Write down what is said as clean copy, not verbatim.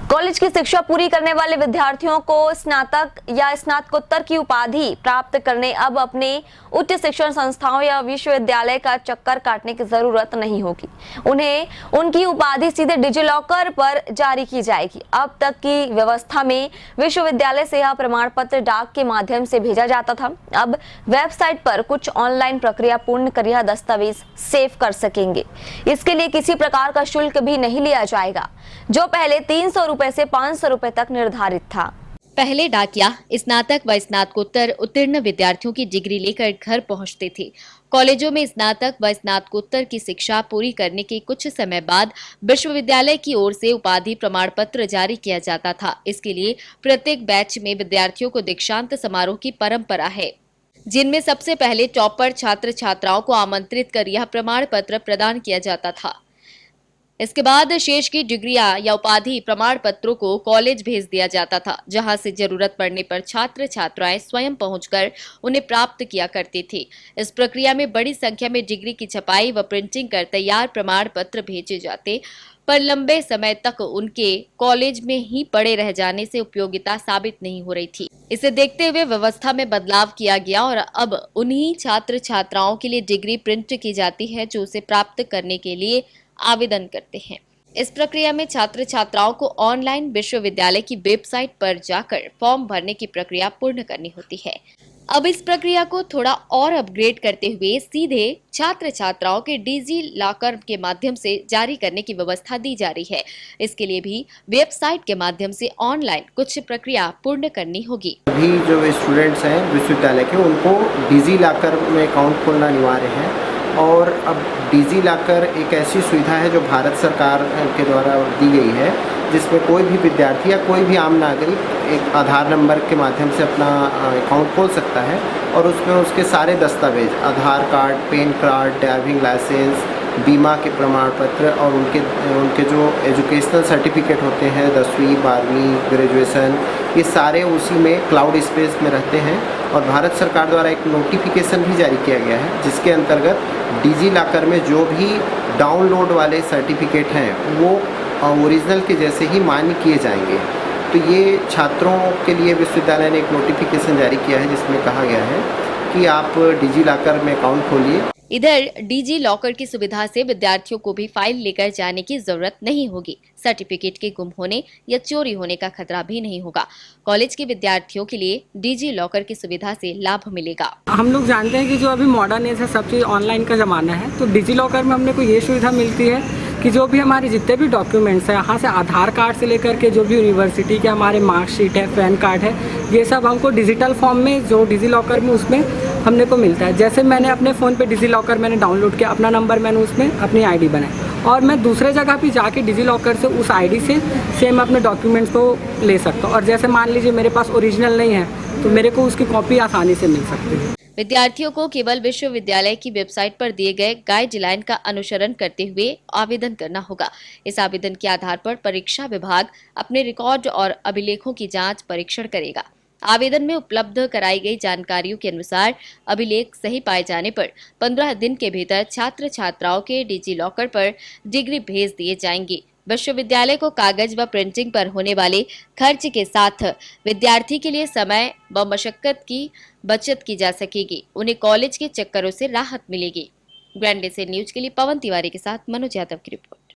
College की शिक्षा पूरी करने वाले विद्यार्थियों को स्नातक या स्नातकोत्तर की उपाधि प्राप्त करने अब अपने उच्च शिक्षण संस्थाओं या विश्वविद्यालय का चक्कर काटने की जरूरत नहीं होगी। उन्हें उनकी उपाधि सीधे डिजिलॉकर पर जारी की जाएगी। अब तक की व्यवस्था में विश्वविद्यालय से यह प्रमाण पत्र डाक के माध्यम से भेजा जाता था। अब वेबसाइट पर कुछ ऑनलाइन प्रक्रिया पूर्ण कर यह दस्तावेज सेव कर सकेंगे। इसके लिए किसी प्रकार का शुल्क भी नहीं लिया जाएगा, जो पहले 300 रुपए से 500 रुपए तक निर्धारित था। पहले डाकिया स्नातक व स्नातकोत्तर उत्तीर्ण विद्यार्थियों की डिग्री लेकर घर पहुंचते थे। कॉलेजों में स्नातक व स्नातकोत्तर की शिक्षा पूरी करने के कुछ समय बाद विश्वविद्यालय की ओर से उपाधि प्रमाण पत्र जारी किया जाता था। इसके लिए प्रत्येक बैच में विद्यार्थियों को दीक्षांत समारोह की परंपरा है, जिनमें सबसे पहले टॉपर छात्र छात्राओं को आमंत्रित कर यह प्रमाण पत्र प्रदान किया जाता था। इसके बाद शेष की डिग्रियां या उपाधि प्रमाण पत्रों को कॉलेज भेज दिया जाता था, जहां से जरूरत पड़ने पर छात्र छात्राएं स्वयं पहुंचकर उन्हें प्राप्त किया करते थे। इस प्रक्रिया में बड़ी संख्या में डिग्री की छपाई व प्रिंटिंग कर तैयार प्रमाण पत्र भेजे जाते, पर लंबे समय तक उनके कॉलेज में ही पड़े रह जाने से उपयोगिता साबित नहीं हो रही थी। इसे देखते हुए व्यवस्था में बदलाव किया गया और अब उन्हीं छात्र छात्राओं के लिए डिग्री प्रिंट की जाती है जो उसे प्राप्त करने के लिए आवेदन करते हैं। इस प्रक्रिया में छात्र छात्राओं को ऑनलाइन विश्वविद्यालय की वेबसाइट पर जाकर फॉर्म भरने की प्रक्रिया पूर्ण करनी होती है। अब इस प्रक्रिया को थोड़ा और अपग्रेड करते हुए सीधे छात्र छात्राओं के डिजी लॉकर के माध्यम से जारी करने की व्यवस्था दी जा रही है। इसके लिए भी वेबसाइट के माध्यम से ऑनलाइन कुछ प्रक्रिया पूर्ण करनी होगी। अभी जो स्टूडेंट्स हैं विश्वविद्यालय के, उनको डिजी लॉकर में अकाउंट खोलना अनिवार्य है। और अब डिजी लॉकर एक ऐसी सुविधा है जो भारत सरकार के द्वारा दी गई है, जिसमें कोई भी विद्यार्थी या कोई भी आम नागरिक एक आधार नंबर के माध्यम से अपना अकाउंट खोल सकता है और उसमें उसके सारे दस्तावेज, Aadhaar card, PAN card, driving licence, बीमा के प्रमाण पत्र और उनके जो एजुकेशनल सर्टिफिकेट होते हैं 10वीं 12वीं ग्रेजुएशन, ये सारे उसी में क्लाउड स्पेस में रहते हैं। और भारत सरकार द्वारा एक नोटिफिकेशन भी जारी किया गया है, जिसके अंतर्गत डिजी लॉकर में जो भी डाउनलोड वाले सर्टिफिकेट हैं वो ओरिजिनल के जैसे ही मान्य किए जाएंगे। तो ये छात्रों के लिए विश्वविद्यालय ने एक नोटिफिकेशन जारी किया है, जिसमें कहा गया है कि आप डिजी लॉकर में अकाउंट खोलिए। इधर डिजी लॉकर की सुविधा से विद्यार्थियों को भी फाइल लेकर जाने की जरूरत नहीं होगी। सर्टिफिकेट के गुम होने या चोरी होने का खतरा भी नहीं होगा। कॉलेज के विद्यार्थियों के लिए डिजी लॉकर की सुविधा से लाभ मिलेगा। हम लोग जानते हैं कि जो अभी मॉडर्न एज है, सब चीज़ ऑनलाइन का ज़माना है, तो डिजी लॉकर में हमने को ये सुविधा मिलती है कि जो भी हमारे जितने भी डॉक्यूमेंट्स हैं, यहाँ से आधार कार्ड से लेकर के जो भी यूनिवर्सिटी के हमारे मार्कशीट है, पैन कार्ड है, ये सब हमको डिजिटल फॉर्म में जो डिजी लॉकर में उसमें हमने को मिलता है। जैसे मैंने अपने फ़ोन पे डिजी लॉकर मैंने डाउनलोड किया, अपना नंबर मैंने उसमें अपनी आईडी बनाई और मैं दूसरे जगह भी जाके डिजी लॉकर से उस आईडी से सेम अपने डॉक्यूमेंट्स को ले सकता हूँ। और जैसे मान लीजिए मेरे पास ओरिजिनल नहीं है तो मेरे को उसकी कॉपी आसानी से मिल सकती है। विद्यार्थियों को केवल विश्वविद्यालय की वेबसाइट पर दिए गए गाइडलाइन का अनुसरण करते हुए आवेदन करना होगा। इस आवेदन के आधार पर परीक्षा विभाग अपने रिकॉर्ड और अभिलेखों की जांच परीक्षण करेगा। आवेदन में उपलब्ध कराई गई जानकारियों के अनुसार अभिलेख सही पाए जाने पर 15 दिन के भीतर छात्र छात्राओं के डिजी लॉकर पर डिग्री भेज दिए जाएंगे। विश्वविद्यालय को कागज व प्रिंटिंग पर होने वाले खर्च के साथ विद्यार्थी के लिए समय व मशक्कत की बचत की जा सकेगी। उन्हें कॉलेज के चक्करों से राहत मिलेगी। ग्रैंड एशिया न्यूज के लिए पवन तिवारी के साथ मनोज यादव की रिपोर्ट।